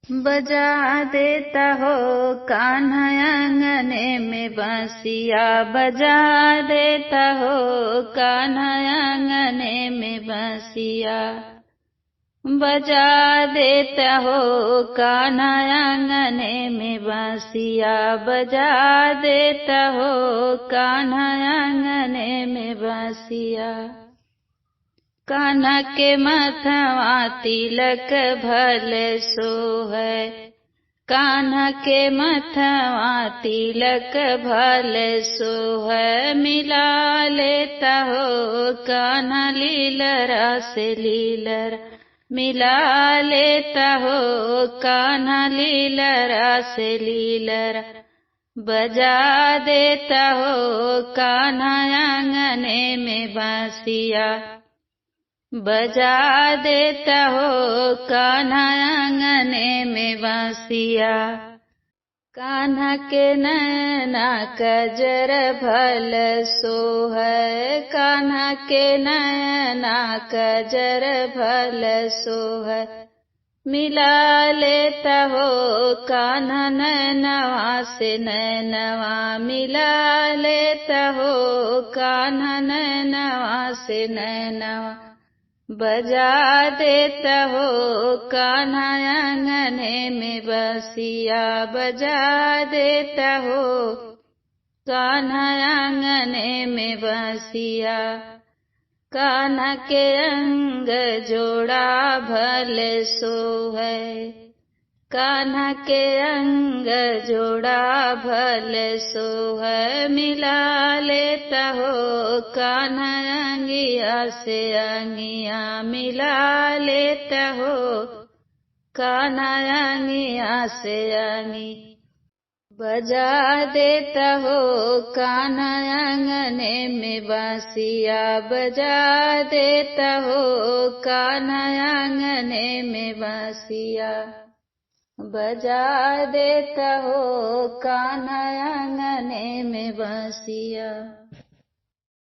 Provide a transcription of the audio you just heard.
बजा देता हो कान्हा आंगने में बांसिया, बजा देता हो कान्हा आंगने में बांसिया, बजा देता हो कान्हा आंगने में बांसिया, बजा देता हो कान्हा आंगने में बांसिया। कान्हा के माथवा तिलक भल सोहै, कान्हा के माथवा तिलक भल सोहै, मिला लेता हो कान्हा लीलरा से लीलरा, मिला लेता हो कान्हा लीलरा से लीलरा, बजा देता हो कान्हा आंगने में बांसिया, बजा देता हो कान्हा आंगने में बांसिया। कान्हा के नैना कजर भल सोहै, कान्हा के नैना कजर भल सोहै, मिला लेता हो कान्हा नैनवा से नैनवा, मिला लेता हो कान्हा नैनवा से नैनवा, बजा देता हो कान्हा आंगने में बांसिया, बजा देता हो कान्हा आंगने में बांसिया। कान्हा के अंग जोड़ा भल सोहै, कान्हा के अंग जोड़ा भल सोहै, मिला लेता हो कान्हा अंगिया से अंगिया, मिला लेता हो कान्हा अंगिया से अंगी, बजा देता हो कान्हा आंगने में बांसिया, बजा देता हो कान्हा आंगने में बांसिया, बजा देता हो कान्हा आंगने में बांसिया।